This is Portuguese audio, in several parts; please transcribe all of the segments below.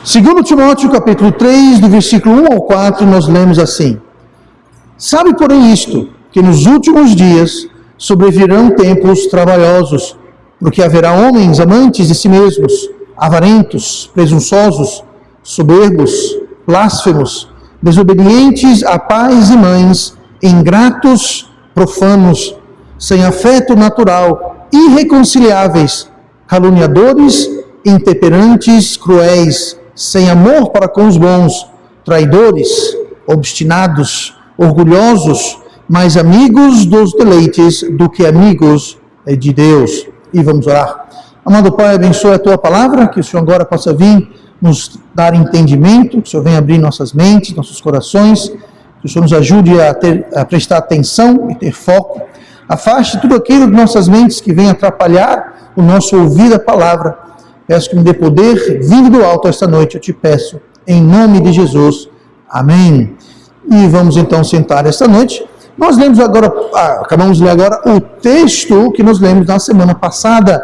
Segundo Timóteo, capítulo 3, do versículo 1 ao 4, nós lemos assim: Sabe, porém, isto, que nos últimos dias sobrevirão tempos trabalhosos, porque haverá homens amantes de si mesmos, avarentos, presunçosos, soberbos, blasfemos, desobedientes a pais e mães, ingratos, profanos, sem afeto natural, irreconciliáveis, caluniadores, intemperantes, cruéis, sem amor para com os bons, traidores, obstinados, orgulhosos, mais amigos dos deleites do que amigos de Deus. E vamos orar. Amado Pai, abençoe a Tua palavra, que o Senhor agora possa vir nos dar entendimento, que o Senhor venha abrir nossas mentes, nossos corações, que o Senhor nos ajude a prestar atenção e ter foco. Afaste tudo aquilo de nossas mentes que vem atrapalhar o nosso ouvir da palavra. Peço que me dê poder vindo do alto esta noite, eu te peço, em nome de Jesus. Amém. E vamos então sentar esta noite. Nós lemos agora, acabamos de ler agora o texto que nós lemos na semana passada.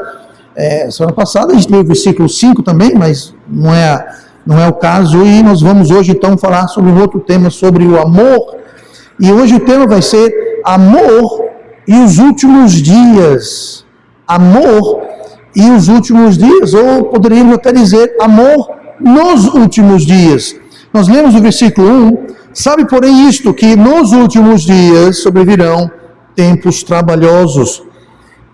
Semana passada a gente leu o versículo 5 também, mas não é o caso. E nós vamos hoje então falar sobre um outro tema, sobre o amor. E hoje o tema vai ser amor e os últimos dias. Amor e os últimos dias, ou poderíamos até dizer amor nos últimos dias. Nós lemos o versículo 1, sabe, porém, isto, que nos últimos dias sobrevirão tempos trabalhosos.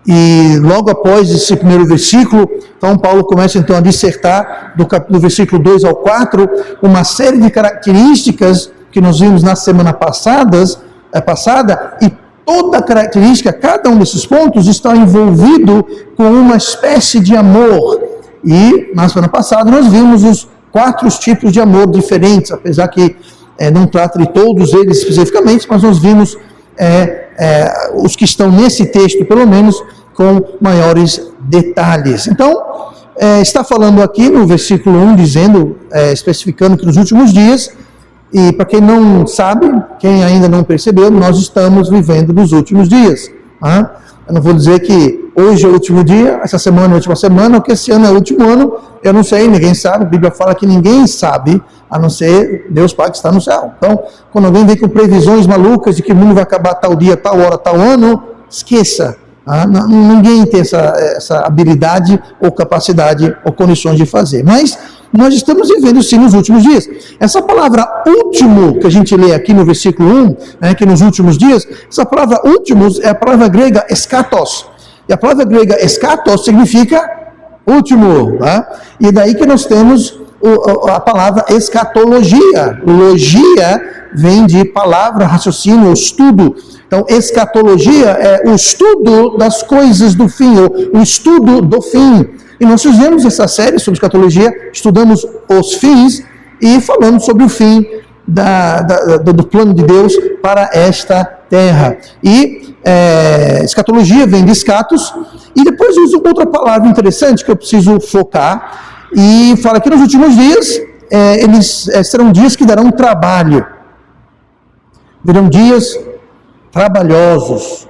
E logo após esse primeiro versículo, então Paulo começa então a dissertar do versículo 2 ao 4, uma série de características que nós vimos na semana passada, e toda característica, cada um desses pontos está envolvido com uma espécie de amor. E na semana passada nós vimos os 4 tipos de amor diferentes, apesar que não trata de todos eles especificamente, mas nós vimos os que estão nesse texto, pelo menos, com maiores detalhes. Então, está falando aqui no versículo 1, dizendo, especificando que nos últimos dias, e para quem não sabe, quem ainda não percebeu, nós estamos vivendo nos últimos dias. Eu não vou dizer que hoje é o último dia, essa semana é a última semana, ou que esse ano é o último ano, eu não sei, ninguém sabe. A Bíblia fala que ninguém sabe, a não ser Deus Pai que está no céu. Então, quando alguém vem com previsões malucas de que o mundo vai acabar tal dia, tal hora, tal ano, esqueça. Ninguém tem essa habilidade ou capacidade ou condições de fazer. Mas nós estamos vivendo sim nos últimos dias. Essa palavra último que a gente lê aqui no versículo 1, que nos últimos dias, essa palavra últimos é a palavra grega eskatos. E a palavra grega eskatos significa último. E daí que nós temos a palavra escatologia. Logia vem de palavra, raciocínio, estudo. Então, escatologia é o estudo das coisas do fim, o estudo do fim. E nós fizemos essa série sobre escatologia, estudamos os fins e falamos sobre o fim do plano de Deus para esta terra. E escatologia vem de escatos, e depois usa outra palavra interessante que eu preciso focar, e fala que nos últimos dias, eles serão dias que darão trabalho. Virão dias trabalhosos.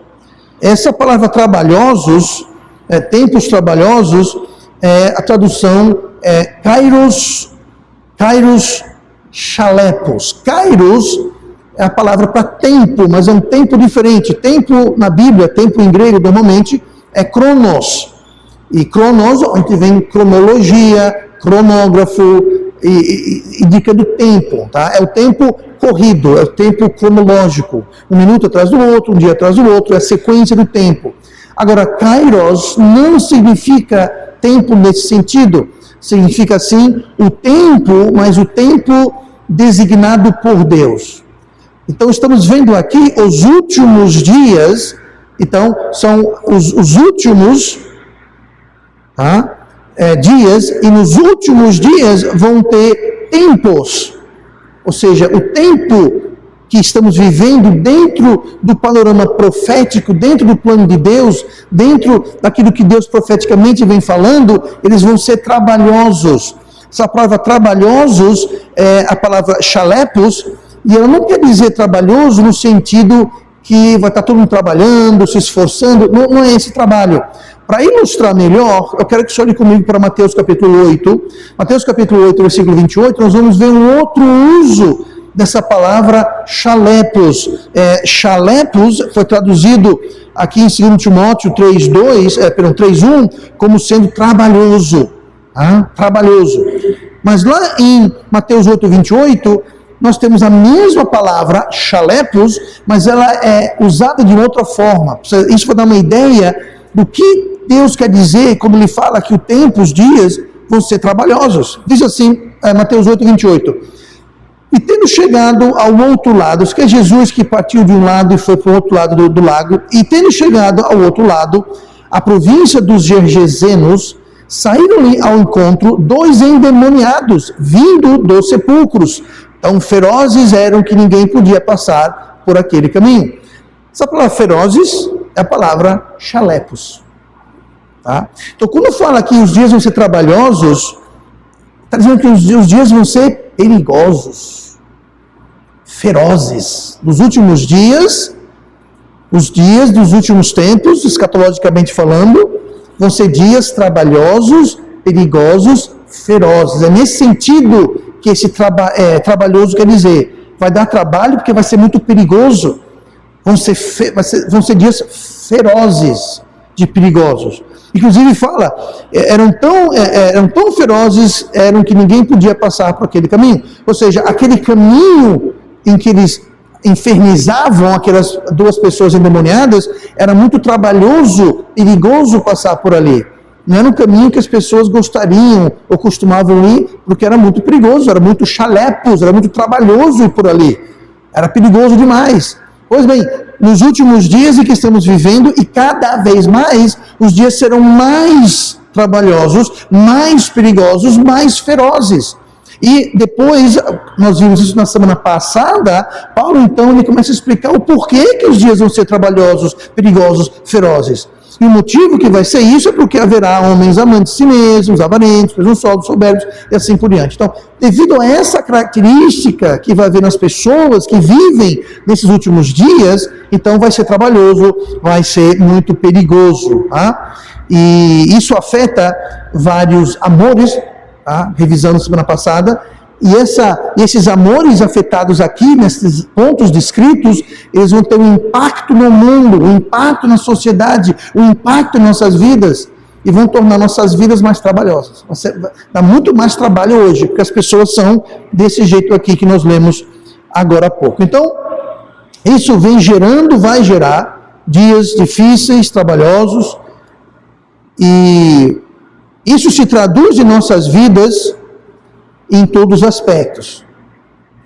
Essa palavra trabalhosos, tempos trabalhosos, a tradução é kairos chalepos. Kairos é a palavra para tempo, mas é um tempo diferente. Tempo na Bíblia, tempo em grego normalmente é cronos. E cronos, onde vem cronologia, cronógrafo, indica do tempo, tá? É o tempo corrido, é o tempo cronológico. Um minuto atrás do outro, um dia atrás do outro, é a sequência do tempo. Agora, kairos não significa tempo nesse sentido. Significa, sim, o tempo, mas o tempo designado por Deus. Então, estamos vendo aqui os últimos dias. Então, são os últimos dias, e nos últimos dias vão ter tempos. Ou seja, o tempo que estamos vivendo dentro do panorama profético, dentro do plano de Deus, dentro daquilo que Deus profeticamente vem falando, eles vão ser trabalhosos. Essa palavra trabalhosos é a palavra chalepos, e ela não quer dizer trabalhoso no sentido que vai estar todo mundo trabalhando, se esforçando, não é esse trabalho. para ilustrar melhor, eu quero que você olhe comigo para Mateus capítulo 8. Mateus capítulo 8, versículo 28, nós vamos ver um outro uso dessa palavra chalepos. Chalepos foi traduzido aqui em 2 Timóteo 3:1 como sendo trabalhoso. Trabalhoso. Mas lá em Mateus 8:28, nós temos a mesma palavra, chalepos, mas ela é usada de outra forma. Isso vai dar uma ideia do que Deus quer dizer quando Ele fala que o tempo, os dias, vão ser trabalhosos. Diz assim, Mateus 8:28. E tendo chegado ao outro lado, isso que é Jesus que partiu de um lado e foi para o outro lado do lago, e tendo chegado ao outro lado, a província dos Gergesenos, saíram-lhe ao encontro 2 endemoniados, vindo dos sepulcros. Tão ferozes eram que ninguém podia passar por aquele caminho. Essa palavra ferozes é a palavra chalepos. Tá? Então, quando fala que os dias vão ser trabalhosos, está dizendo que os dias vão ser perigosos, ferozes. Nos últimos dias, os dias dos últimos tempos, escatologicamente falando, vão ser dias trabalhosos, perigosos, ferozes. É nesse sentido que esse trabalhoso quer dizer. Vai dar trabalho porque vai ser muito perigoso. Vão ser dias ferozes de perigosos. Inclusive fala, eram tão ferozes, que ninguém podia passar por aquele caminho. Ou seja, aquele caminho em que eles infernizavam aquelas 2 pessoas endemoniadas, era muito trabalhoso, perigoso passar por ali. Não era um caminho que as pessoas gostariam ou costumavam ir, porque era muito perigoso, era muito chalepos, era muito trabalhoso ir por ali. Era perigoso demais. Pois bem, nos últimos dias em que estamos vivendo, e cada vez mais, os dias serão mais trabalhosos, mais perigosos, mais ferozes. E depois, nós vimos isso na semana passada, Paulo então ele começa a explicar o porquê que os dias vão ser trabalhosos, perigosos, ferozes. E o motivo que vai ser isso é porque haverá homens amantes de si mesmos, avarentos, presunçosos, soberbos e assim por diante. Então, devido a essa característica que vai haver nas pessoas que vivem nesses últimos dias, então vai ser trabalhoso, vai ser muito perigoso. Tá? E isso afeta vários amores, tá? Revisando semana passada, e esses amores afetados aqui, nesses pontos descritos, eles vão ter um impacto no mundo, um impacto na sociedade, um impacto em nossas vidas, e vão tornar nossas vidas mais trabalhosas. Dá muito mais trabalho hoje, porque as pessoas são desse jeito aqui que nós lemos agora há pouco. Então, isso vai gerar dias difíceis, trabalhosos, e isso se traduz em nossas vidas em todos os aspectos.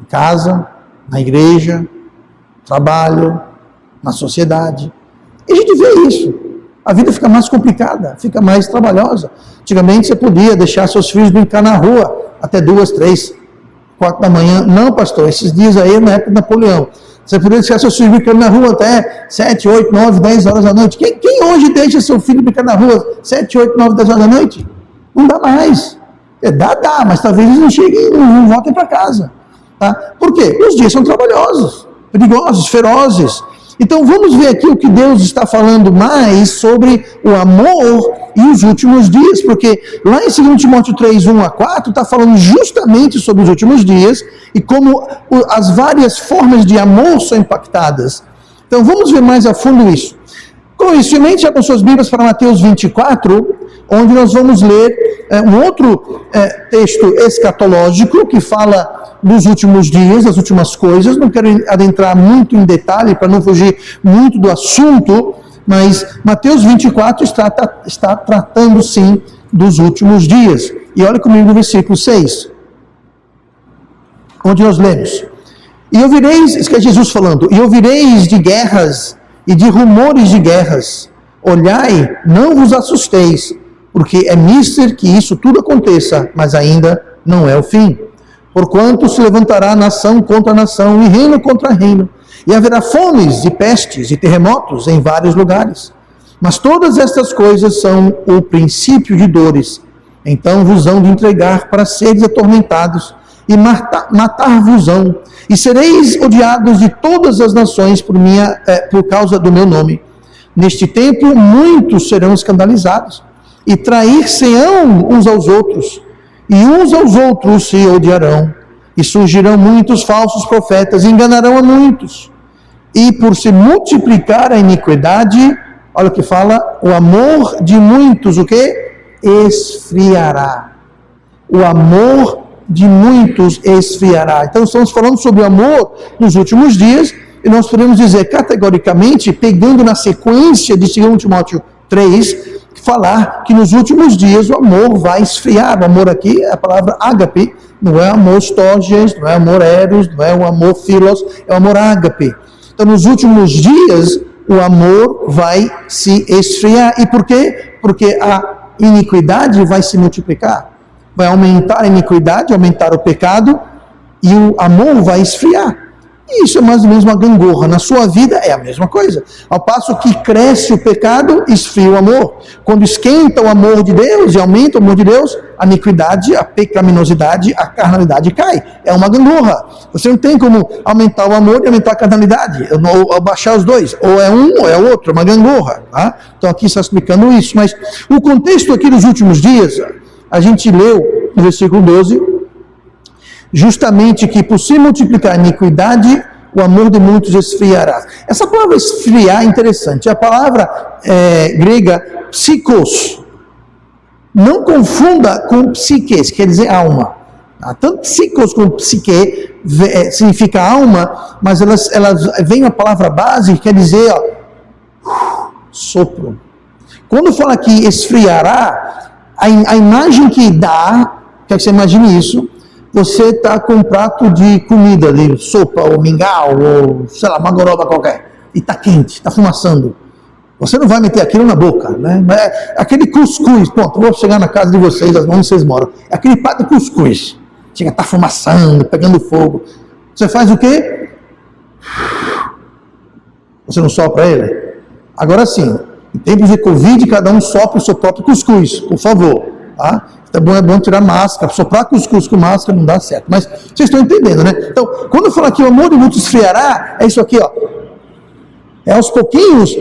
Em casa, na igreja, no trabalho, na sociedade. E a gente vê isso. A vida fica mais complicada, fica mais trabalhosa. Antigamente você podia deixar seus filhos brincar na rua até 2, 3, 4 da manhã. Não, pastor, esses dias aí na época de Napoleão. Você podia deixar seus filhos brincando na rua até 7, 8, 9, 10 horas da noite. Quem hoje deixa seu filho brincar na rua 7, 8, 9, 10 horas da noite? Não dá mais. Dá, mas talvez eles não cheguem, não voltem para casa. Tá? Por quê? Os dias são trabalhosos, perigosos, ferozes. Então vamos ver aqui o que Deus está falando mais sobre o amor e os últimos dias, porque lá em 2 Timóteo 3:1-4 está falando justamente sobre os últimos dias e como as várias formas de amor são impactadas. Então vamos ver mais a fundo isso. Com isso em mente, abram suas Bíblias para Mateus 24, onde nós vamos ler um outro texto escatológico que fala dos últimos dias, das últimas coisas. Não quero adentrar muito em detalhe para não fugir muito do assunto, mas Mateus 24 está tratando sim dos últimos dias. E olha comigo no versículo 6, onde nós lemos: E ouvireis, isso que é Jesus falando, e ouvireis de guerras e de rumores de guerras. Olhai, não vos assusteis, porque é mister que isso tudo aconteça, mas ainda não é o fim. Porquanto se levantará nação contra nação e reino contra reino, e haverá fomes e pestes e terremotos em vários lugares. Mas todas estas coisas são o princípio de dores. Então vos hão de entregar para seres atormentados, e matar-vos-ão, e sereis odiados de todas as nações por causa do meu nome. Neste tempo, muitos serão escandalizados e trair-se-ão uns aos outros, e uns aos outros se odiarão. E surgirão muitos falsos profetas e enganarão a muitos. E por se multiplicar a iniquidade, olha o que fala, o amor de muitos, o quê? Esfriará. O amor de muitos esfriará. Então estamos falando sobre o amor nos últimos dias, e nós podemos dizer categoricamente, pegando na sequência de 2 Timóteo 3, falar que nos últimos dias o amor vai esfriar. O amor aqui é a palavra ágape, não é amor storges, não é amor eros, não é o amor philos, é o amor ágape. Então nos últimos dias o amor vai se esfriar. E por quê? Porque a iniquidade vai se multiplicar. Vai aumentar a iniquidade, aumentar o pecado, e o amor vai esfriar. E isso é mais ou menos uma gangorra. Na sua vida é a mesma coisa. Ao passo que cresce o pecado, esfria o amor. Quando esquenta o amor de Deus e aumenta o amor de Deus, a iniquidade, a pecaminosidade, a carnalidade cai. É uma gangorra. Você não tem como aumentar o amor e aumentar a carnalidade, ou baixar os dois. Ou é um ou é outro, é uma gangorra. Tá? Então aqui está explicando isso. Mas o contexto aqui dos últimos dias, a gente leu no versículo 12, justamente que por se multiplicar a iniquidade, o amor de muitos esfriará. Essa palavra esfriar é interessante. A palavra grega psikos. Não confunda com psiques, quer dizer alma. Tanto psikos como psique significa alma, mas elas vêm a palavra base que quer dizer sopro. Quando fala que esfriará, a imagem que dá, quer que você imagine isso, você está com um prato de comida ali, sopa, ou mingau, ou sei lá, uma gororoba qualquer, e está quente, está fumaçando. Você não vai meter aquilo na boca, né? Aquele cuscuz, pronto, vou chegar na casa de vocês, onde vocês moram, aquele prato de cuscuz, chega a estar fumaçando, pegando fogo. Você faz o quê? Você não sopra ele? Agora sim, em tempos de Covid, cada um sopra o seu próprio cuscuz, por favor, tá? Então é bom tirar máscara, soprar cuscuz com máscara não dá certo, mas vocês estão entendendo, né? Então, quando eu falo aqui o amor de muitos esfriará, é isso aqui, ó. É aos pouquinhos,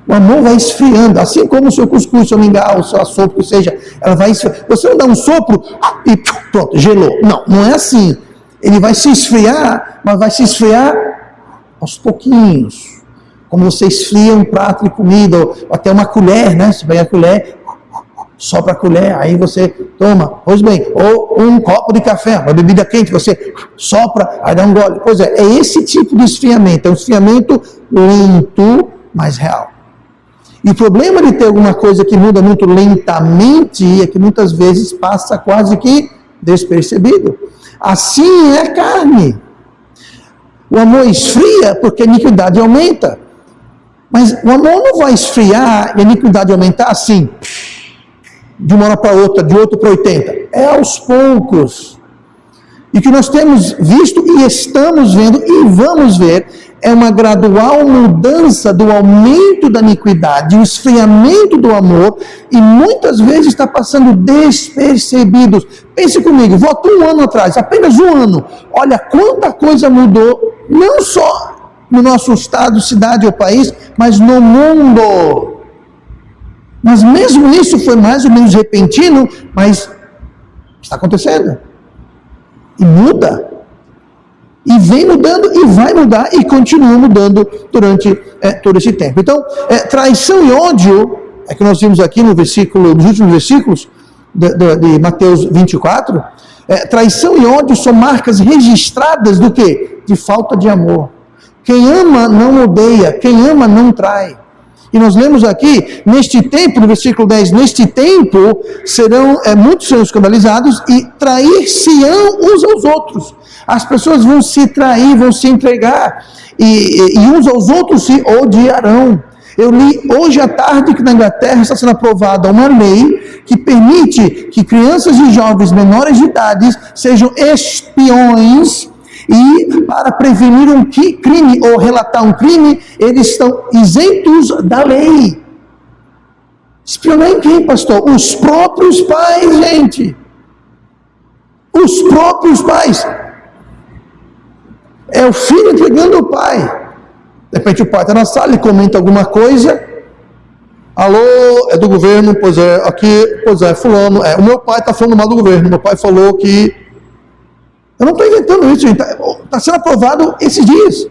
o amor vai esfriando, assim como o seu cuscuz, seu mingau, o seu sopa, que seja, ela vai esfriar. Você não dá um sopro e pronto, gelou. Não, não é assim. Ele vai se esfriar, mas vai se esfriar aos pouquinhos. Como você esfria um prato de comida, ou até uma colher, né? Você pega a colher, sopra a colher, aí você toma, pois bem, ou um copo de café, uma bebida quente, você sopra, aí dá um gole. Pois é esse tipo de esfriamento, é um esfriamento lento, mas real. E o problema de ter alguma coisa que muda muito lentamente é que muitas vezes passa quase que despercebido. Assim é a carne. O amor esfria porque a iniquidade aumenta. Mas o amor não vai esfriar e a iniquidade aumentar assim, de uma hora para outra, de 8 para 80. É aos poucos. E o que nós temos visto e estamos vendo e vamos ver é uma gradual mudança do aumento da iniquidade, o esfriamento do amor, e muitas vezes está passando despercebidos. Pense comigo, volta um ano atrás, apenas um ano. Olha quanta coisa mudou, não só no nosso estado, cidade ou país, mas no mundo. Mas mesmo isso foi mais ou menos repentino, mas está acontecendo. E muda. E vem mudando, e vai mudar, e continua mudando durante todo esse tempo. Então, traição e ódio, é que nós vimos aqui nos últimos versículos de Mateus 24, traição e ódio são marcas registradas do quê? De falta de amor. Quem ama não odeia, quem ama não trai. E nós lemos aqui, neste tempo, no versículo 10, neste tempo, muitos serão escandalizados e trair-se-ão uns aos outros. As pessoas vão se trair, vão se entregar, e uns aos outros se odiarão. Eu li hoje à tarde que na Inglaterra está sendo aprovada uma lei que permite que crianças e jovens menores de idade sejam espiões, e para prevenir um crime ou relatar um crime, eles estão isentos da lei. Espionar em quem, pastor? Os próprios pais, gente. Os próprios pais. É o filho entregando o pai. De repente o pai está na sala, ele comenta alguma coisa. Alô, é do governo? Pois é, aqui, pois é, fulano. O meu pai está falando mal do governo. Meu pai falou que... Eu não estou inventando isso, gente. Está sendo aprovado esses dias.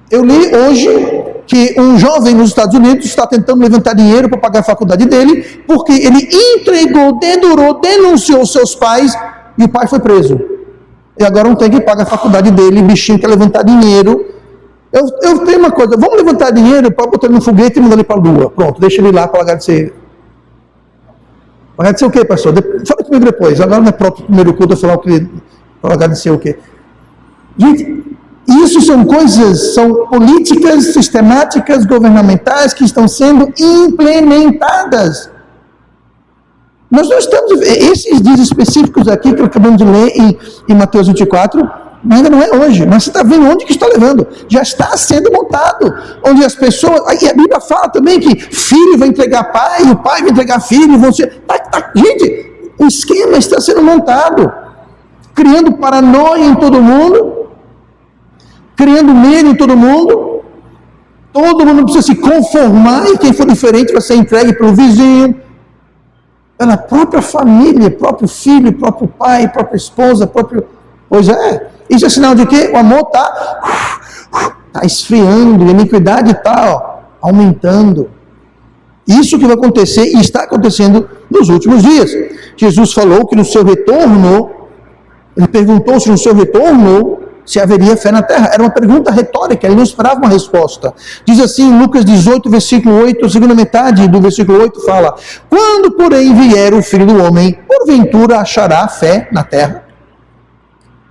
Eu li hoje que um jovem nos Estados Unidos está tentando levantar dinheiro para pagar a faculdade dele, porque ele entregou, dedurou, denunciou seus pais e o pai foi preso. E agora não tem quem paga a faculdade dele, o bichinho quer levantar dinheiro. Eu tenho uma coisa, vamos levantar dinheiro para botar ele no foguete e mandar ele para a lua. Pronto, deixa ele lá para agradecer. Para agradecer o quê, pastor? Fala comigo depois. Agora não é próprio primeiro culto eu falar o que, para agradecer o quê? Gente, isso são coisas, são políticas sistemáticas governamentais que estão sendo implementadas. Nós não estamos, esses dias específicos aqui que acabamos de ler em Mateus 24, ainda não é hoje, mas você está vendo onde que está levando. Já está sendo montado, onde as pessoas, e a Bíblia fala também que filho vai entregar pai, o pai vai entregar filho, vão ser, gente, o esquema está sendo montado, criando paranoia em todo mundo, criando medo em todo mundo precisa se conformar e quem for diferente vai ser entregue pelo vizinho, pela própria família, próprio filho, próprio pai, própria esposa, Pois é, isso é sinal de que o amor está esfriando, a iniquidade está aumentando. Isso que vai acontecer e está acontecendo nos últimos dias. Jesus falou que no seu retorno, ele perguntou se no seu retorno se haveria fé na terra. Era uma pergunta retórica, ele não esperava uma resposta. Diz assim em Lucas 18, versículo 8, a segunda metade do versículo 8 fala: quando, porém, vier o Filho do Homem, porventura achará fé na terra?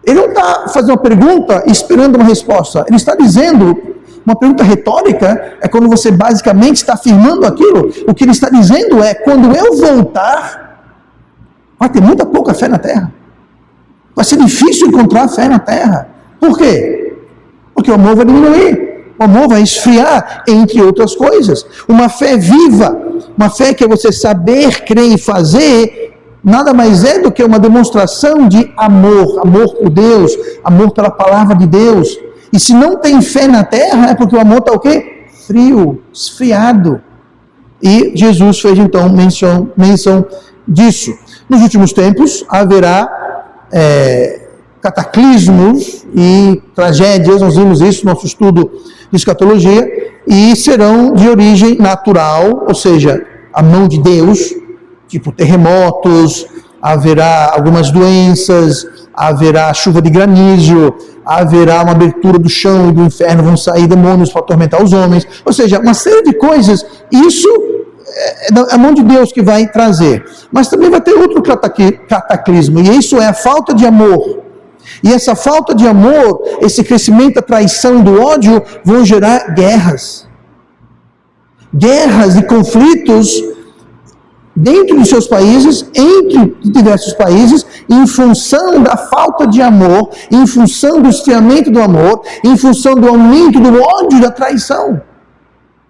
Ele não está fazendo uma pergunta esperando uma resposta. Ele está dizendo, uma pergunta retórica é quando você basicamente está afirmando aquilo. O que ele está dizendo é, quando eu voltar, vai ter muita pouca fé na terra. Vai ser difícil encontrar fé na terra. Por quê? Porque o amor vai diminuir. O amor vai esfriar, entre outras coisas. Uma fé viva, uma fé que é você saber, crer e fazer, nada mais é do que uma demonstração de amor. Amor por Deus, amor pela palavra de Deus. E se não tem fé na terra, é porque o amor está o quê? Frio, esfriado. E Jesus fez então menção disso. Nos últimos tempos haverá cataclismos e tragédias, nós vimos isso no nosso estudo de escatologia, e serão de origem natural, ou seja, a mão de Deus, tipo terremotos, haverá algumas doenças, haverá chuva de granizo, haverá uma abertura do chão e do inferno, vão sair demônios para atormentar os homens, ou seja, uma série de coisas. Isso é a mão de Deus que vai trazer, mas também vai ter outro cataclismo, e isso é a falta de amor. E essa falta de amor, esse crescimento da traição e do ódio vão gerar guerras e conflitos dentro dos seus países, entre diversos países, em função da falta de amor, em função do esfriamento do amor, em função do aumento do ódio e da traição.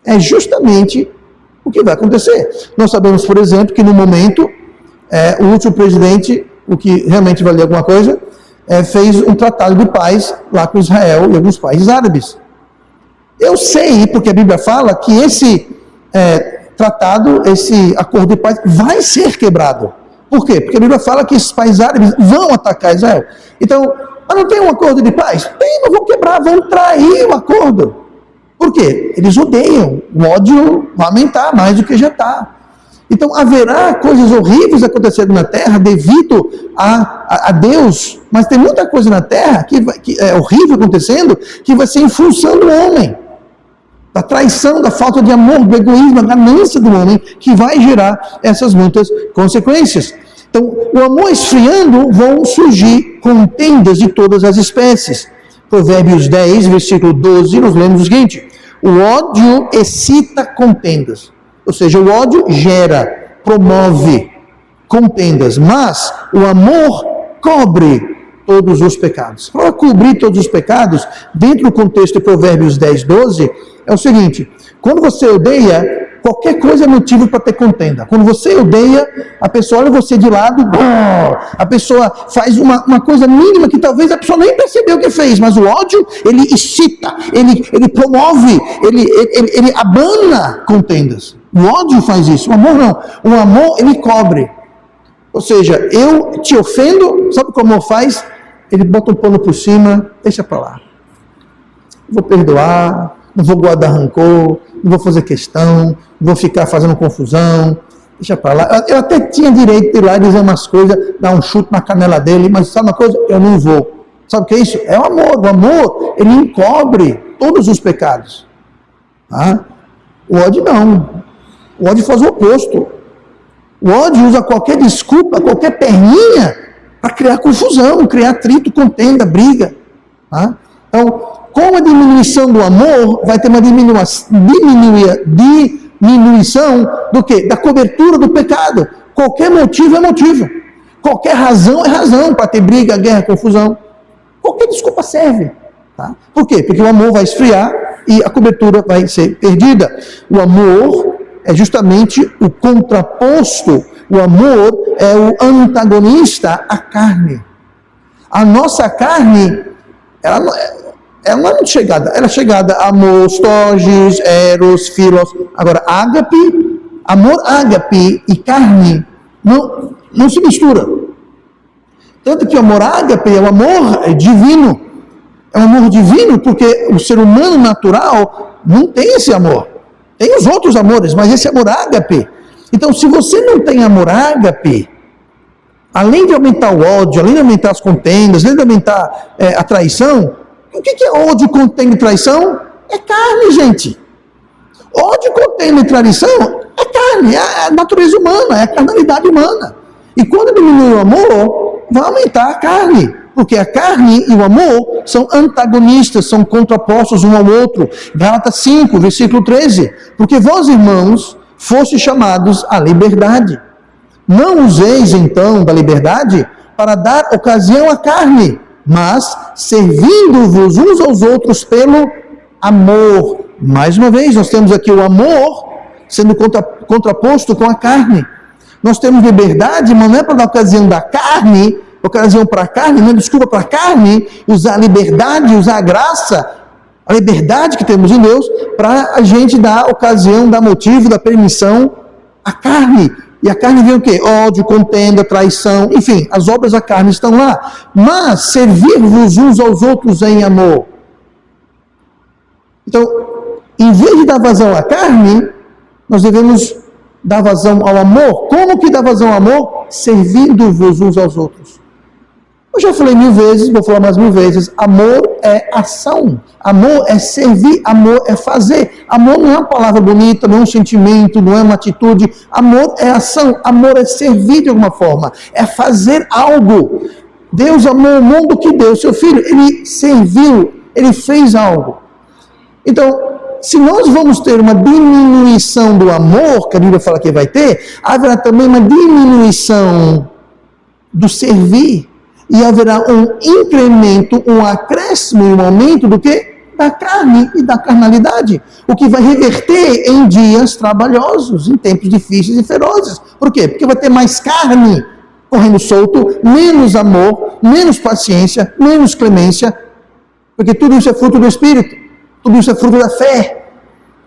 É justamente o que vai acontecer. Nós sabemos, por exemplo, que no momento, o último presidente, o que realmente valia alguma coisa, fez um tratado de paz lá com Israel e alguns países árabes. Eu sei, porque a Bíblia fala que esse tratado, esse acordo de paz vai ser quebrado. Por quê? Porque a Bíblia fala que esses países árabes vão atacar Israel. Então, mas não tem um acordo de paz? Tem, mas vão quebrar, vão trair o acordo. Por quê? Eles odeiam, o ódio vai aumentar mais do que já está. Então haverá coisas horríveis acontecendo na terra devido a Deus, mas tem muita coisa na terra que é horrível acontecendo, que vai ser em função do homem, da traição, da falta de amor, do egoísmo, da ganância do homem, que vai gerar essas muitas consequências. Então, o amor esfriando, vão surgir contendas de todas as espécies. Provérbios 10, versículo 12, nós lemos o seguinte: o ódio excita contendas. Ou seja, o ódio gera, promove contendas, mas o amor cobre todos os pecados. Para cobrir todos os pecados, dentro do contexto de Provérbios 10, 12, é o seguinte: quando você odeia, qualquer coisa é motivo para ter contenda. Quando você odeia, a pessoa olha você de lado, a pessoa faz uma coisa mínima que talvez a pessoa nem percebeu que fez, mas o ódio, ele excita, ele promove, ele abana contendas. O ódio faz isso, o amor não. O amor, ele cobre. Ou seja, eu te ofendo, sabe o que o amor faz? Ele bota um pano por cima, deixa para lá. Vou perdoar, não vou guardar rancor, não vou fazer questão, não vou ficar fazendo confusão, deixa para lá. Eu até tinha direito de ir lá e dizer umas coisas, dar um chute na canela dele, mas sabe uma coisa? Eu não vou. Sabe o que é isso? É o amor. O amor, ele encobre todos os pecados. Tá? O ódio não. O ódio faz o oposto. O ódio usa qualquer desculpa, qualquer perninha para criar confusão, criar atrito, contenda, briga. Tá? Então, com a diminuição do amor, vai ter uma diminuição do quê? Da cobertura do pecado. Qualquer motivo é motivo. Qualquer razão é razão para ter briga, guerra, confusão. Qualquer desculpa serve. Tá? Por quê? Porque o amor vai esfriar e a cobertura vai ser perdida. O amor é justamente o contraposto. O amor é o antagonista à carne. A nossa carne, ela não é muito chegada. Ela é chegada a amor, storges, eros, philos. Agora, ágape, amor ágape e carne não se mistura. Tanto que o amor ágape é o amor divino. É um amor divino porque o ser humano natural não tem esse amor. Tem os outros amores, mas esse amor ágape. Então, se você não tem amor ágape, além de aumentar o ódio, além de aumentar as contendas, além de aumentar a traição, o que é ódio, contenda e traição? É carne, gente. Ódio, contenda e traição é carne, é a natureza humana, é a carnalidade humana. E quando diminui o amor, vai aumentar a carne. Porque a carne e o amor são antagonistas, são contrapostos um ao outro. Gálatas 5, versículo 13. Porque vós, irmãos, fostes chamados à liberdade. Não useis, então, da liberdade para dar ocasião à carne, mas servindo-vos uns aos outros pelo amor. Mais uma vez, nós temos aqui o amor sendo contraposto com a carne. Nós temos liberdade, mas não é para dar ocasião da carne, ocasião para a carne, não é desculpa para a carne, usar a liberdade, usar a graça, a liberdade que temos em Deus, para a gente dar ocasião, dar motivo, dar permissão à carne. E a carne vem o quê? Ódio, contenda, traição, enfim, as obras da carne estão lá. Mas servir-vos uns aos outros em amor. Então, em vez de dar vazão à carne, nós devemos dar vazão ao amor. Como que dá vazão ao amor? Servindo-vos uns aos outros. Eu já falei 1000 vezes, vou falar mais 1000 vezes. Amor é ação. Amor é servir. Amor é fazer. Amor não é uma palavra bonita, não é um sentimento, não é uma atitude. Amor é ação. Amor é servir de alguma forma. É fazer algo. Deus amou o mundo que deu seu Filho. Ele serviu. Ele fez algo. Então, se nós vamos ter uma diminuição do amor, que a Bíblia fala que vai ter, haverá também uma diminuição do servir. E haverá um incremento, um acréscimo e um aumento do quê? Da carne e da carnalidade. O que vai reverter em dias trabalhosos, em tempos difíceis e ferozes. Por quê? Porque vai ter mais carne correndo solto, menos amor, menos paciência, menos clemência. Porque tudo isso é fruto do Espírito. Tudo isso é fruto da fé.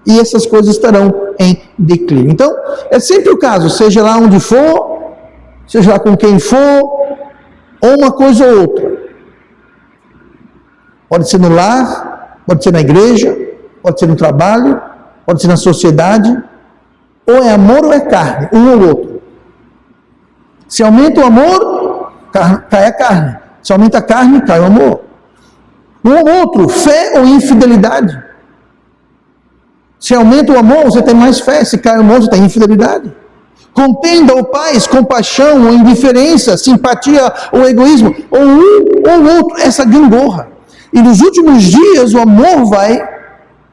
E essas coisas estarão em declínio. Então, é sempre o caso, seja lá onde for, seja lá com quem for, ou uma coisa ou outra. Pode ser no lar, pode ser na igreja, pode ser no trabalho, pode ser na sociedade. Ou é amor ou é carne, um ou outro. Se aumenta o amor, cai a carne. Se aumenta a carne, cai o amor. Um ou outro, fé ou infidelidade. Se aumenta o amor, você tem mais fé. Se cai o amor, você tem infidelidade. Contenda ou paz, compaixão ou indiferença, simpatia ou egoísmo, ou um ou outro, essa gangorra. E nos últimos dias o amor vai,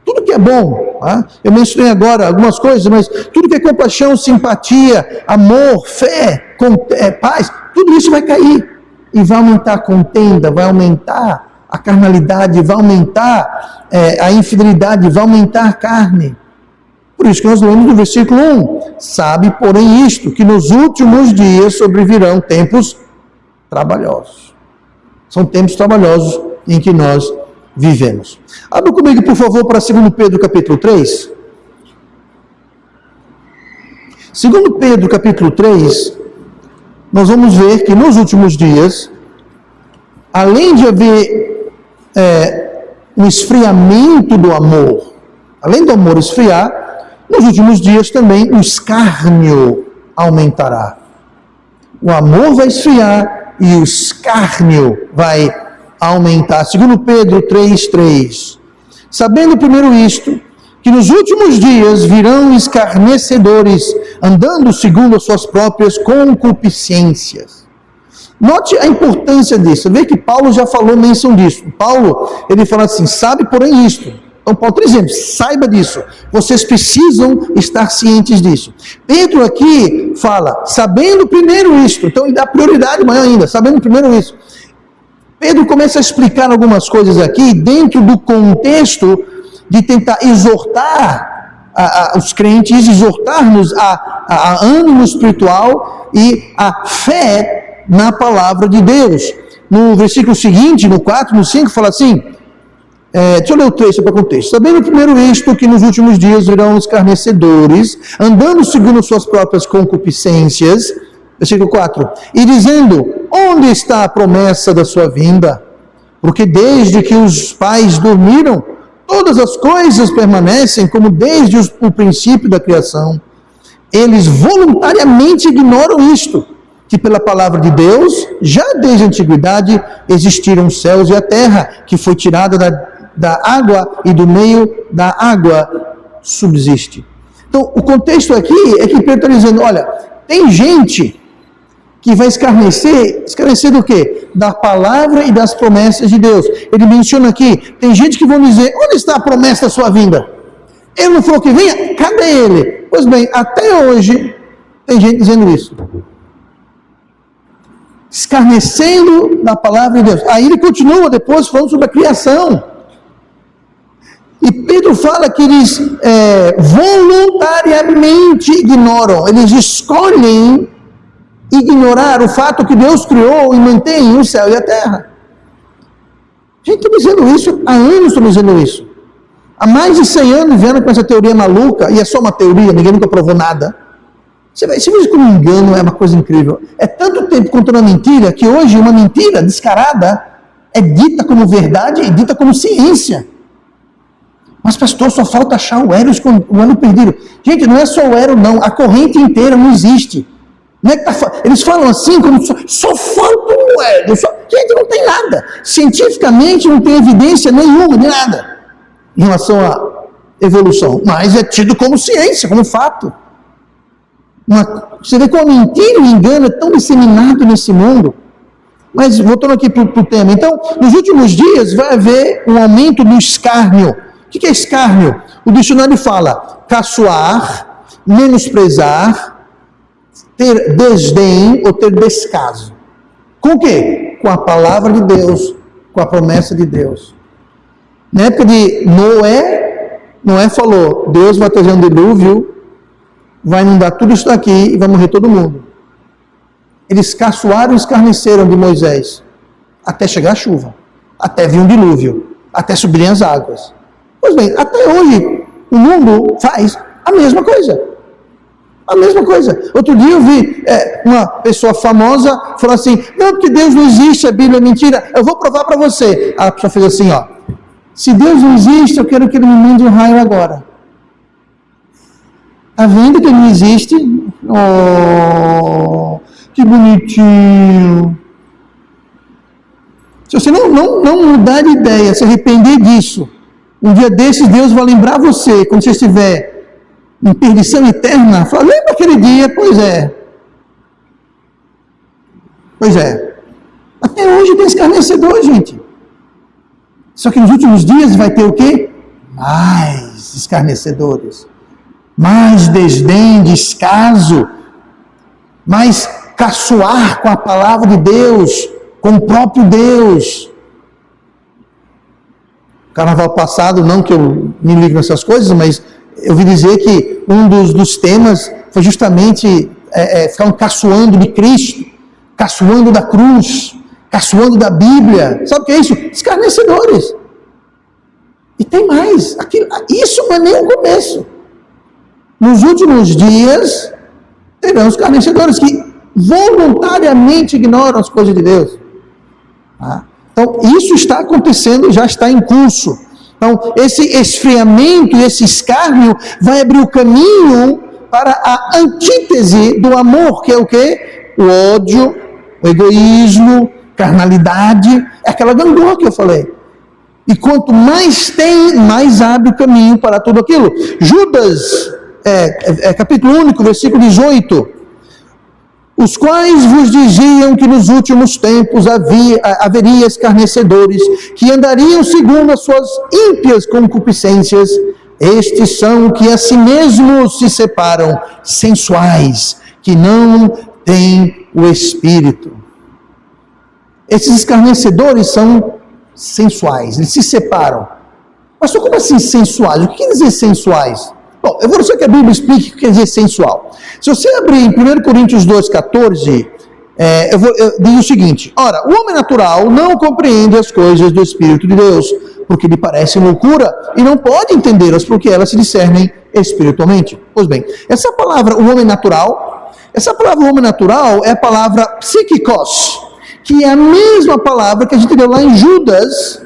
tudo que é bom, tá? Eu mencionei agora algumas coisas, mas tudo que é compaixão, simpatia, amor, fé, paz, tudo isso vai cair. E vai aumentar a contenda, vai aumentar a carnalidade, vai aumentar a infidelidade, vai aumentar a carne. Por isso que nós lemos no versículo 1, sabe, porém, isto, que nos últimos dias sobrevirão tempos trabalhosos. São tempos trabalhosos em que nós vivemos. Abra comigo, por favor, para 2 Pedro capítulo 3. 2 Pedro capítulo 3, nós vamos ver que nos últimos dias, além de haver um esfriamento do amor, além do amor esfriar, nos últimos dias também o escárnio aumentará. O amor vai esfriar e o escárnio vai aumentar. 2 Pedro 3:3. Sabendo primeiro isto, que nos últimos dias virão escarnecedores, andando segundo as suas próprias concupiscências. Note a importância disso. Vê que Paulo já falou menção disso. Paulo, ele fala assim, sabe porém isto. Então Paulo está dizendo, saiba disso. Vocês precisam estar cientes disso. Pedro aqui fala, sabendo primeiro isto. Então ele dá prioridade maior ainda, sabendo primeiro isso. Pedro começa a explicar algumas coisas aqui dentro do contexto de tentar exortar os crentes, exortar-nos a ânimo espiritual e a fé na palavra de Deus. No versículo seguinte, no 4, no 5, fala assim, deixa eu ler o 3 para o contexto. Sabendo primeiro isto, que nos últimos dias virão escarnecedores, andando segundo suas próprias concupiscências, versículo 4, e dizendo, onde está a promessa da sua vinda? Porque desde que os pais dormiram, todas as coisas permanecem como desde o princípio da criação. Eles voluntariamente ignoram isto, que pela palavra de Deus, já desde a antiguidade, existiram os céus e a terra, que foi tirada da água e do meio da água subsiste. Então, o contexto aqui é que Pedro está dizendo, olha, tem gente que vai escarnecer do quê? Da palavra e das promessas de Deus. Ele menciona aqui, tem gente que vão dizer, onde está a promessa da sua vinda? Ele não falou que vinha? Cadê ele? Pois bem, até hoje, tem gente dizendo isso. Escarnecendo da palavra de Deus. Aí ele continua depois falando sobre a criação. E Pedro fala que eles voluntariamente ignoram, eles escolhem ignorar o fato que Deus criou e mantém o céu e a terra. A gente está dizendo isso, há anos estamos dizendo isso. Há mais de 100 anos vieram com essa teoria maluca, e é só uma teoria, ninguém nunca provou nada. Você vê como engano é uma coisa incrível. É tanto tempo contando a mentira, que hoje uma mentira descarada é dita como verdade e dita como ciência. Mas pastor, só falta achar o elo perdido. Gente, não é só o elo não, a corrente inteira não existe. Não é que eles falam assim, como só falta um elo. Gente, não tem nada. Cientificamente não tem evidência nenhuma de nada em relação à evolução. Mas é tido como ciência, como fato. Você vê como a mentira e o engano é tão disseminado nesse mundo. Mas voltando aqui para o tema. Então, nos últimos dias vai haver um aumento do escárnio. O que é escárnio? O dicionário fala caçoar, menosprezar, ter desdém ou ter descaso. Com o quê? Com a palavra de Deus, com a promessa de Deus. Na época de Noé falou, Deus vai trazer um dilúvio, vai inundar tudo isso daqui e vai morrer todo mundo. Eles caçoaram e escarneceram de Moisés, até chegar a chuva, até vir um dilúvio, até subirem as águas. Pois bem, até hoje o mundo faz a mesma coisa. A mesma coisa. Outro dia eu vi uma pessoa famosa falar assim, não, porque Deus não existe, a Bíblia é mentira, eu vou provar para você. A pessoa fez assim, ó, se Deus não existe, eu quero que Ele me mande um raio agora. Está vendo que Ele não existe? Oh, que bonitinho. Se você não mudar de ideia, se arrepender disso, um dia desses Deus vai lembrar você, quando você estiver em perdição eterna, fala, lembra aquele dia? Pois é. Pois é. Até hoje tem escarnecedor, gente. Só que nos últimos dias vai ter o quê? Mais escarnecedores. Mais desdém, descaso. Mais caçoar com a palavra de Deus, com o próprio Deus. Carnaval passado, não que eu me ligue nessas coisas, mas eu ouvi dizer que um dos temas foi justamente ficar caçoando de Cristo, caçoando da cruz, caçoando da Bíblia. Sabe o que é isso? Escarnecedores. E tem mais. Isso não é nem o começo. Nos últimos dias, terão escarnecedores que voluntariamente ignoram as coisas de Deus. Então, isso está acontecendo, já está em curso. Então, esse esfriamento, esse escárnio vai abrir o caminho para a antítese do amor, que é o quê? O ódio, o egoísmo, carnalidade, é aquela gangorra que eu falei. E quanto mais tem, mais abre o caminho para tudo aquilo. Judas, capítulo único, versículo 18. Os quais vos diziam que nos últimos tempos haveria escarnecedores, que andariam segundo as suas ímpias concupiscências. Estes são que a si mesmos se separam, sensuais, que não têm o Espírito. Esses escarnecedores são sensuais, eles se separam. Mas como assim sensuais? O que quer dizer sensuais? Bom, eu vou só que a Bíblia explique o que quer dizer sensual. Se você abrir em 1 Coríntios 2,14, eu digo o seguinte: ora, o homem natural não compreende as coisas do Espírito de Deus, porque lhe parecem loucura, e não pode entendê-las, porque elas se discernem espiritualmente. Pois bem, essa palavra, o homem natural, é a palavra psíquicos, que é a mesma palavra que a gente leu lá em Judas,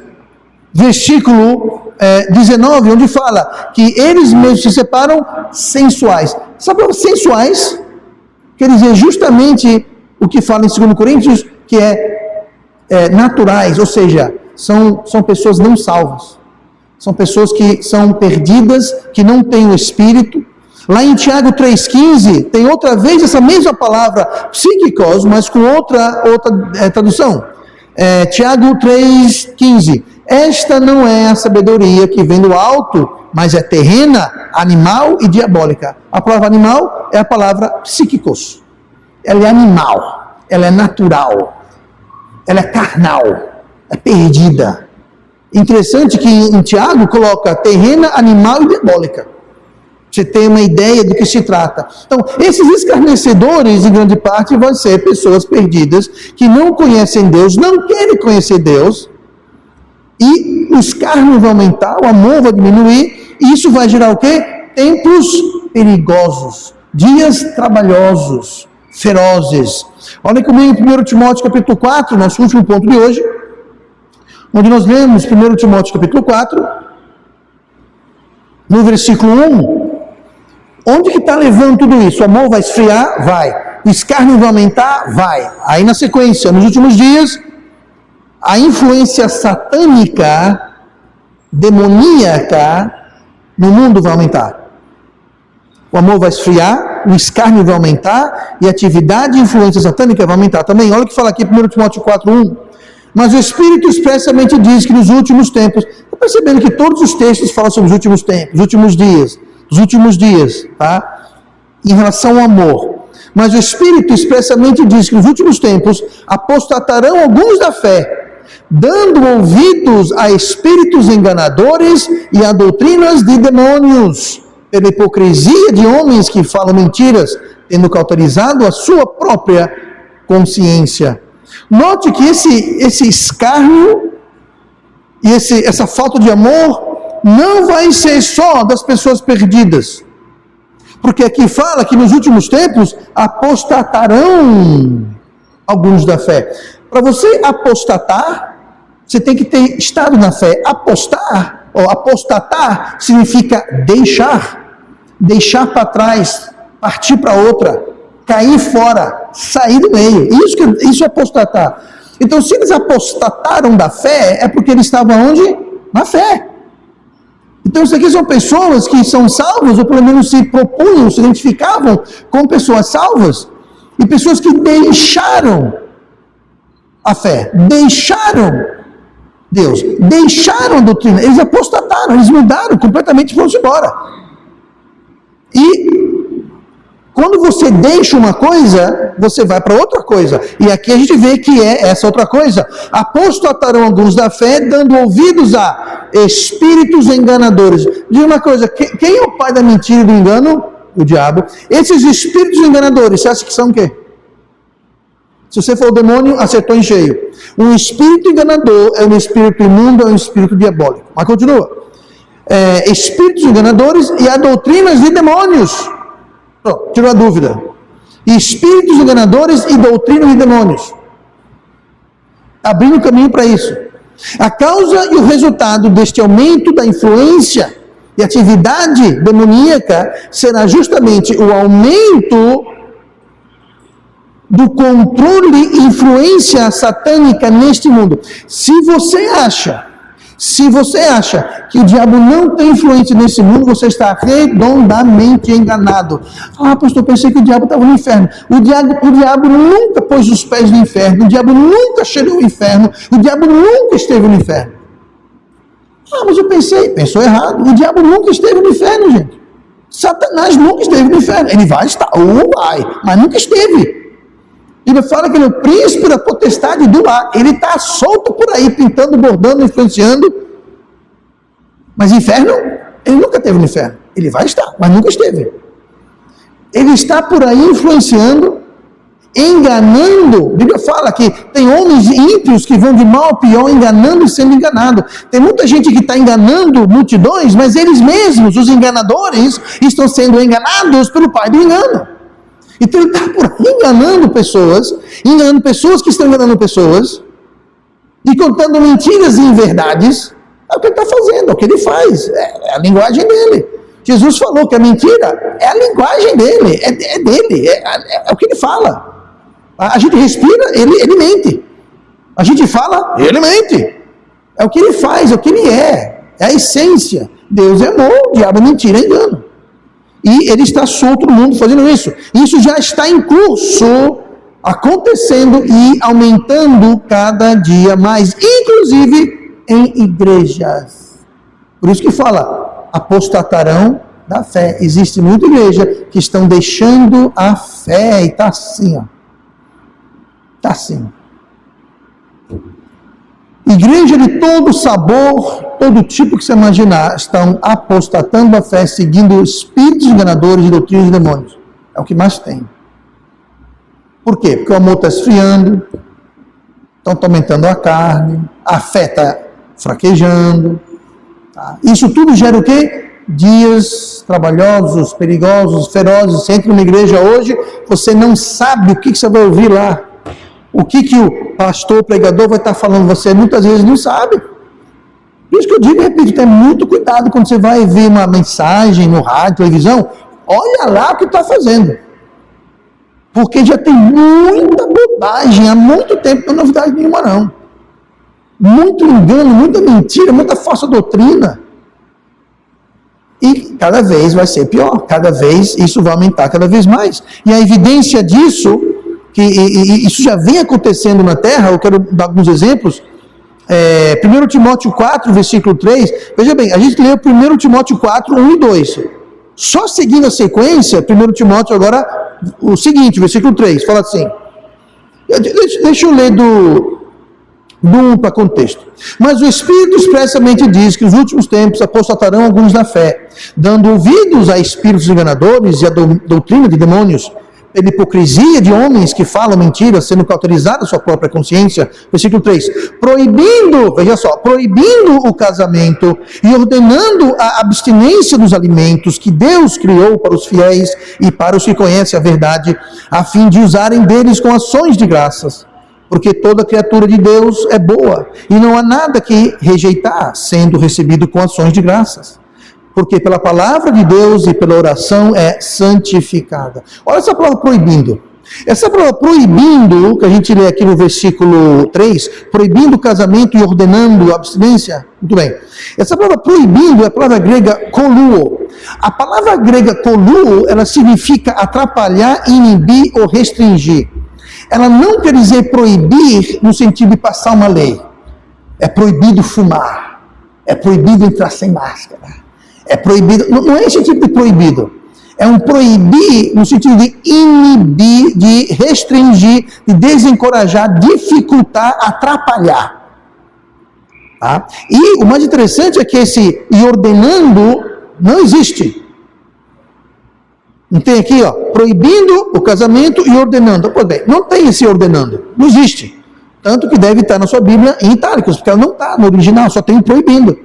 versículo 19, onde fala que eles mesmos se separam sensuais. Essa palavra sensuais quer dizer justamente o que fala em 2 Coríntios, que é naturais, ou seja, são pessoas não salvas. São pessoas que são perdidas, que não têm o Espírito. Lá em Tiago 3,15, tem outra vez essa mesma palavra psíquicos, mas com outra tradução. Tiago 3,15. Esta não é a sabedoria que vem do alto, mas é terrena, animal e diabólica. A palavra animal é a palavra psíquicos. Ela é animal, ela é natural, ela é carnal, é perdida. Interessante que em Tiago coloca terrena, animal e diabólica. Você tem uma ideia do que se trata. Então, esses escarnecedores, em grande parte, vão ser pessoas perdidas, que não conhecem Deus, não querem conhecer Deus, e o escárnio vai aumentar, o amor vai diminuir, e isso vai gerar o quê? Tempos perigosos, dias trabalhosos, ferozes. Olha comigo em 1 Timóteo capítulo 4, nosso último ponto de hoje, onde nós lemos 1 Timóteo capítulo 4, no versículo 1, onde que está levando tudo isso? O amor vai esfriar? Vai. O escárnio vai aumentar? Vai. Aí na sequência, nos últimos dias, a influência satânica, demoníaca, no mundo vai aumentar. O amor vai esfriar, o escárnio vai aumentar, e a atividade e influência satânica vai aumentar também. Olha o que fala aqui, 1 Timóteo 4:1. Mas o Espírito expressamente diz que nos últimos tempos, está percebendo que todos os textos falam sobre os últimos tempos, os últimos dias, tá? Em relação ao amor. Mas o Espírito expressamente diz que nos últimos tempos apostatarão alguns da fé, dando ouvidos a espíritos enganadores e a doutrinas de demônios, pela hipocrisia de homens que falam mentiras, tendo cauterizado a sua própria consciência. Note que esse escárnio e essa falta de amor não vai ser só das pessoas perdidas, porque aqui fala que nos últimos tempos apostatarão alguns da fé. Para você apostatar, você tem que ter estado na fé. Apostatar significa deixar para trás, partir para outra, cair fora, sair do meio. Isso é apostatar. Então, se eles apostataram da fé, é porque eles estavam onde? Na fé. Então, isso aqui são pessoas que são salvas, ou pelo menos se propunham, se identificavam com pessoas salvas, e pessoas que deixaram a fé, deixaram Deus, deixaram a doutrina, eles apostataram, eles mudaram completamente e foram embora. E Quando você deixa uma coisa, você vai para outra coisa. E aqui a gente vê que é essa outra coisa. Apostatarão alguns da fé, dando ouvidos a espíritos enganadores. Diga uma coisa, quem é o pai da mentira e do engano? O diabo. Esses espíritos enganadores, você acha que são o quê? Se você for o demônio, acertou em cheio. Um espírito enganador é um espírito imundo, é um espírito diabólico. Mas continua. Espíritos enganadores e a doutrinas de demônios. Pronto, tirou a dúvida. Espíritos enganadores e doutrina de demônios. Abrindo caminho para isso. A causa e o resultado deste aumento da influência e atividade demoníaca será justamente o aumento do controle e influência satânica neste mundo. Se você acha que o diabo não tem influência nesse mundo, você está redondamente enganado. Pastor, eu pensei que o diabo estava no inferno. O diabo nunca pôs os pés no inferno. O diabo nunca chegou ao inferno. O diabo nunca esteve no inferno. Mas eu pensou errado. O diabo nunca esteve no inferno, gente. Satanás nunca esteve no inferno. Ele vai estar, mas nunca esteve. Ele fala que ele é o príncipe da potestade do ar. Ele está solto por aí, pintando, bordando, influenciando. Mas inferno, ele nunca esteve no inferno. Ele vai estar, mas nunca esteve. Ele está por aí influenciando, enganando. A Bíblia fala que tem homens ímpios que vão de mal a pior, enganando e sendo enganado. Tem muita gente que está enganando multidões, mas eles mesmos, os enganadores, estão sendo enganados pelo pai do engano. Então ele está por aí enganando pessoas que estão enganando pessoas, e contando mentiras e inverdades. É o que ele está fazendo, é o que ele faz, é a linguagem dele. Jesus falou que a mentira é a linguagem dele, é dele, é o que ele fala. A gente respira, ele mente. A gente fala, ele mente. É o que ele faz, é o que ele é a essência. Deus é amor, o diabo é mentira, é engano. E ele está solto no mundo fazendo isso. Isso já está em curso, acontecendo e aumentando cada dia mais, inclusive em igrejas. Por isso que fala, apostatarão da fé. Existe muita igreja que estão deixando a fé e está assim, ó. Está assim. Igreja de todo sabor, todo tipo que você imaginar, estão apostatando a fé, seguindo espíritos enganadores e doutrinas de demônios. É o que mais tem. Por quê? Porque o amor está esfriando, estão aumentando a carne, a fé está fraquejando. Tá? Isso tudo gera o quê? Dias trabalhosos, perigosos, ferozes. Você entra numa igreja hoje, você não sabe o que você vai ouvir lá. O que o pastor, o pregador vai estar falando, você muitas vezes não sabe. Por isso que eu digo, repito, tenha muito cuidado quando você vai ver uma mensagem no rádio, televisão, olha lá o que está fazendo. Porque já tem muita bobagem, há muito tempo, não é novidade nenhuma não. Muito engano, muita mentira, muita falsa doutrina. E cada vez vai ser pior, cada vez isso vai aumentar cada vez mais. E a evidência disso, que isso já vem acontecendo na Terra, eu quero dar alguns exemplos. 1 Timóteo 4, versículo 3, veja bem, a gente leu 1 Timóteo 4, 1 e 2. Só seguindo a sequência, 1 Timóteo agora, o seguinte, versículo 3, fala assim, deixa eu ler do 1 para contexto. Mas o Espírito expressamente diz que nos últimos tempos apostatarão alguns da fé, dando ouvidos a espíritos enganadores e a doutrina de demônios, pela hipocrisia de homens que falam mentiras, sendo cauterizada a sua própria consciência. Versículo 3. Proibindo o casamento e ordenando a abstinência dos alimentos que Deus criou para os fiéis e para os que conhecem a verdade, a fim de usarem deles com ações de graças. Porque toda criatura de Deus é boa, e não há nada que rejeitar, sendo recebido com ações de graças. Porque pela palavra de Deus e pela oração é santificada. Olha essa palavra proibindo. Essa palavra proibindo, que a gente lê aqui no versículo 3, proibindo o casamento e ordenando a abstinência. Muito bem. Essa palavra proibindo é a palavra grega koluo. A palavra grega koluo, ela significa atrapalhar, inibir ou restringir. Ela não quer dizer proibir no sentido de passar uma lei. É proibido fumar. É proibido entrar sem máscara. É proibido, não é esse tipo de proibido. É um proibir no sentido de inibir, de restringir, de desencorajar, dificultar, atrapalhar. Tá? E o mais interessante é que esse "e ordenando" não existe. Não tem aqui, ó, proibindo o casamento e ordenando. Pois bem, não tem esse ordenando, não existe. Tanto que deve estar na sua Bíblia em itálicos, porque ela não está no original, só tem proibindo.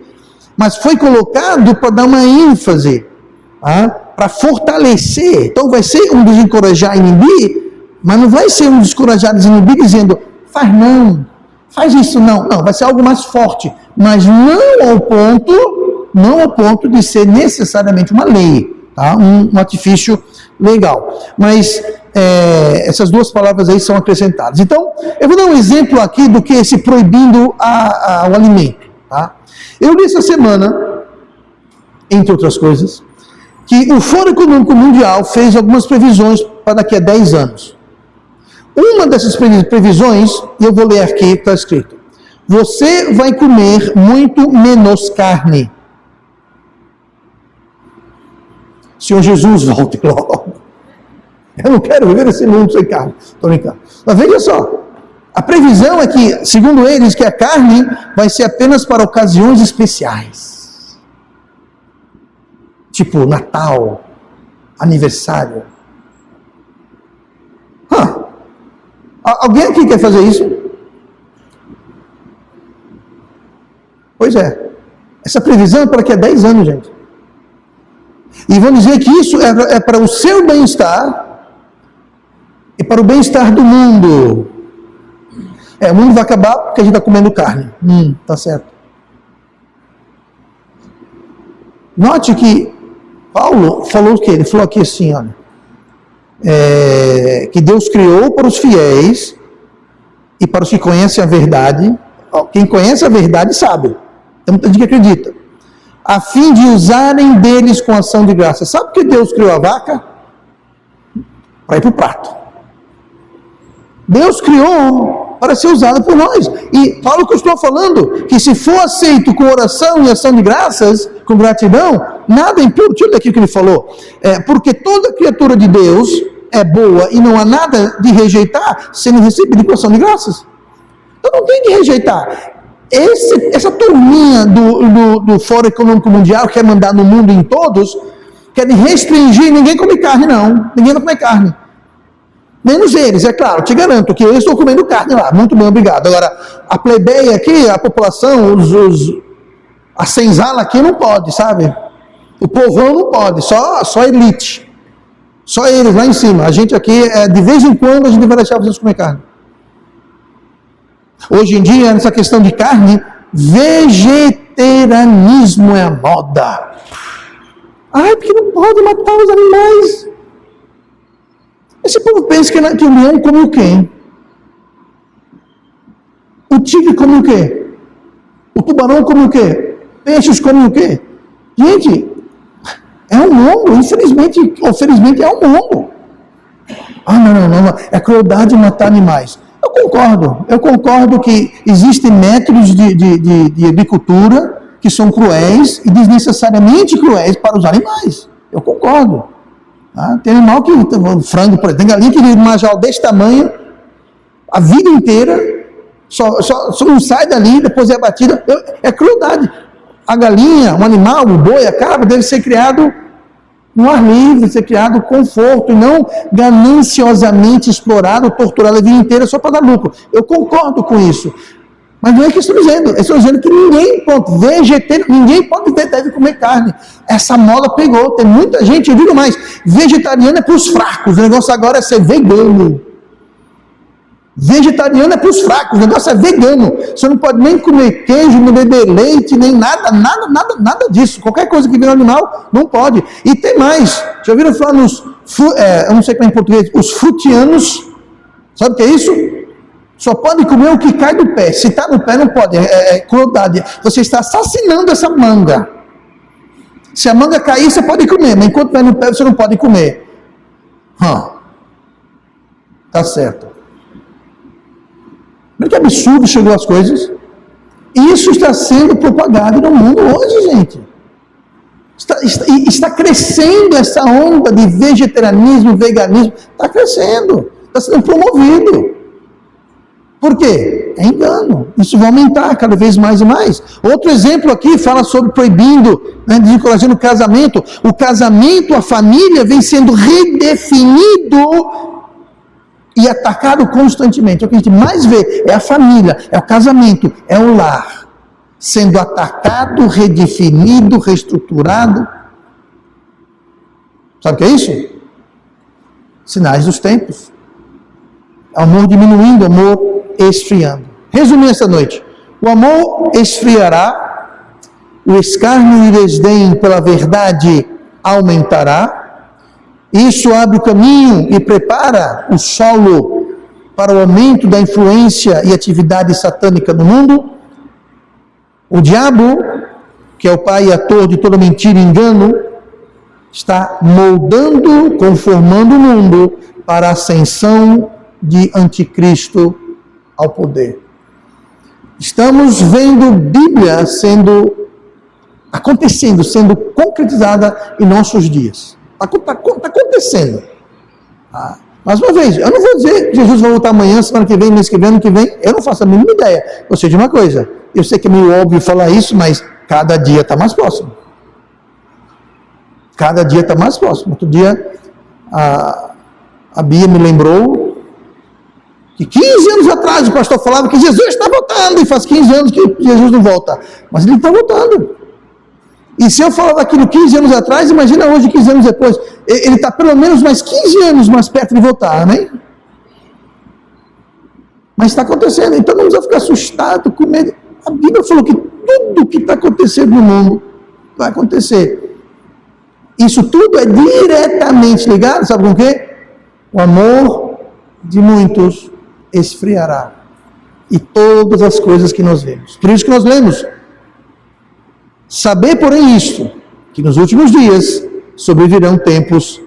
Mas foi colocado para dar uma ênfase, tá? Para fortalecer. Então vai ser um desencorajar e inibir, mas não vai ser um descorajar e inibir dizendo, faz não, faz isso não. Não, vai ser algo mais forte, mas não ao ponto de ser necessariamente uma lei, tá? Um artifício legal. Mas essas duas palavras aí são acrescentadas. Então, eu vou dar um exemplo aqui do que é esse proibindo o alimento. Tá? Eu li essa semana, entre outras coisas, que o Fórum Econômico Mundial fez algumas previsões para daqui a 10 anos. Uma dessas previsões, e eu vou ler aqui, está escrito: você vai comer muito menos carne. Senhor Jesus, volte logo. Eu não quero viver nesse mundo sem carne. Estou brincando. Mas veja só, a previsão é que, segundo eles, que a carne vai ser apenas para ocasiões especiais. Tipo Natal, aniversário. Alguém aqui quer fazer isso? Pois é. Essa previsão é para daqui a 10 anos, gente. E vão dizer que isso é para o seu bem-estar e para o bem-estar do mundo. O mundo vai acabar porque a gente está comendo carne. Tá certo. Note que Paulo falou o quê? Ele falou aqui assim, olha, que Deus criou para os fiéis e para os que conhecem a verdade. Quem conhece a verdade sabe. Tem muita gente que acredita. A fim de usarem deles com ação de graça. Sabe por que Deus criou a vaca? Para ir para o prato. Deus criou para ser usada por nós. E Paulo costuma falando que se for aceito com oração e ação de graças, com gratidão, nada impede. Deixa eu ler aqui o que ele falou. Porque toda criatura de Deus é boa e não há nada de rejeitar sendo recebido com ação de graças. Então não tem de rejeitar. Essa turminha do Fórum Econômico Mundial quer mandar no mundo em todos, querem restringir, ninguém come carne não, ninguém vai comer carne. Menos eles, é claro, te garanto que eu estou comendo carne lá, muito bem, obrigado. Agora, a plebeia aqui, a população, a senzala aqui não pode, sabe? O povão não pode, só elite. Só eles lá em cima. A gente aqui, de vez em quando, a gente vai deixar vocês comer carne. Hoje em dia, nessa questão de carne, vegetarianismo é a moda. Porque não pode matar os animais. Esse povo pensa que o leão come o quê? O tigre come o quê? O tubarão come o quê? Peixes comem o quê? Gente, é um mundo, infelizmente, ou felizmente é um mundo. Não, é crueldade matar animais. Eu concordo que existem métodos de agricultura que são cruéis e desnecessariamente cruéis para os animais. Eu concordo. Tem animal que, frango, por exemplo, tem galinha que vive numa jaula desse tamanho a vida inteira, só não sai dali, depois é abatida. É crueldade. A galinha, um animal, o boi, a cabra, deve ser criado no ar livre, deve ser criado com conforto, e não gananciosamente explorado, torturado a vida inteira só para dar lucro. Eu concordo com isso. Mas não é o que eu estou dizendo. Eu estou dizendo que ninguém deve comer carne. Essa moda pegou. Tem muita gente, eu digo mais, vegetariano é para os fracos. O negócio agora é ser vegano. Vegetariano é para os fracos. O negócio é vegano. Você não pode nem comer queijo, nem beber leite, nem nada disso. Qualquer coisa que vira animal, não pode. E tem mais. Já ouviram falar nos, eu não sei como é em português, os frutianos? Sabe o que é isso? Só pode comer o que cai do pé. Se está no pé, não pode. É crueldade. Você está assassinando essa manga. Se a manga cair, você pode comer. Mas enquanto está no pé, você não pode comer. Tá certo. Olha que absurdo chegou as coisas. Isso está sendo propagado no mundo hoje, gente. está crescendo essa onda de vegetarianismo, veganismo, está crescendo, está sendo promovido. Por quê? É engano. Isso vai aumentar cada vez mais e mais. Outro exemplo aqui fala sobre proibindo, desencorajando o casamento. O casamento, a família, vem sendo redefinido e atacado constantemente. O que a gente mais vê é a família, é o casamento, é o lar, sendo atacado, redefinido, reestruturado. Sabe o que é isso? Sinais dos tempos. Amor diminuindo, amor esfriando. Resumindo essa noite, o amor esfriará, o escárnio e o desdém pela verdade aumentará, isso abre o caminho e prepara o solo para o aumento da influência e atividade satânica no mundo. O diabo, que é o pai e ator de toda mentira e engano, está moldando, conformando o mundo para a ascensão de anticristo ao poder. Estamos vendo Bíblia acontecendo, sendo concretizada em nossos dias. Está acontecendo. Mais uma vez, eu não vou dizer que Jesus vai voltar amanhã, semana que vem, mês que vem, ano que vem. Eu não faço a mínima ideia. Eu sei de uma coisa. Eu sei que é meio óbvio falar isso, mas cada dia está mais próximo. Cada dia está mais próximo. Outro dia, a Bia me lembrou que 15 anos atrás o pastor falava que Jesus está voltando, e faz 15 anos que Jesus não volta. Mas ele está voltando. E se eu falar daquilo 15 anos atrás, imagina hoje, 15 anos depois. Ele está pelo menos mais 15 anos mais perto de voltar, amém? Mas está acontecendo, então não precisa ficar assustado, com medo. A Bíblia falou que tudo que está acontecendo no mundo vai acontecer. Isso tudo é diretamente ligado, sabe com o quê? O amor de muitos esfriará. E todas as coisas que nós vemos. Por isso que nós lemos. Saber, porém, isto, que nos últimos dias sobrevirão tempos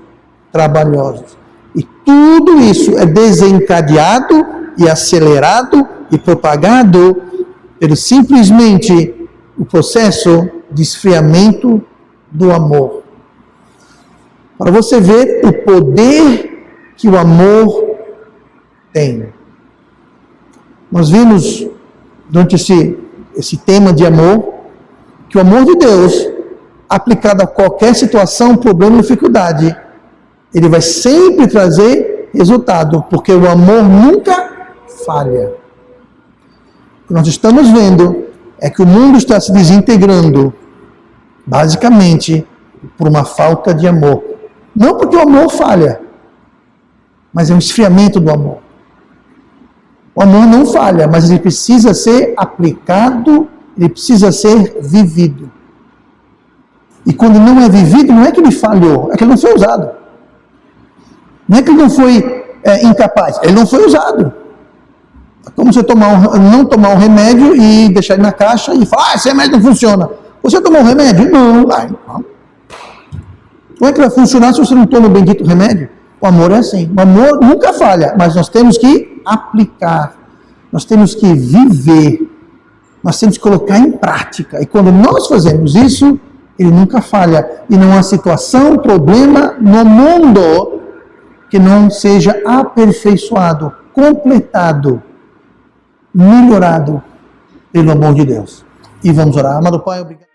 trabalhosos. E tudo isso é desencadeado e acelerado e propagado pelo simplesmente o processo de esfriamento do amor. Para você ver o poder que o amor tem. Nós vimos, durante esse tema de amor, que o amor de Deus, aplicado a qualquer situação, problema ou dificuldade, ele vai sempre trazer resultado, porque o amor nunca falha. O que nós estamos vendo é que o mundo está se desintegrando, basicamente, por uma falta de amor. Não porque o amor falha, mas é um esfriamento do amor. O amor não falha, mas ele precisa ser aplicado, ele precisa ser vivido. E quando não é vivido, não é que ele falhou, é que ele não foi usado. Não é que ele não foi incapaz, ele não foi usado. É como você não tomar um remédio e deixar ele na caixa e falar, esse remédio não funciona. Você tomou um remédio? Não, vai. Como é que vai funcionar se você não toma o bendito remédio? O amor é assim. O amor nunca falha, mas nós temos que aplicar. Nós temos que viver. Nós temos que colocar em prática. E quando nós fazemos isso, ele nunca falha. E não há situação, problema no mundo que não seja aperfeiçoado, completado, melhorado pelo amor de Deus. E vamos orar. Amado Pai, obrigado.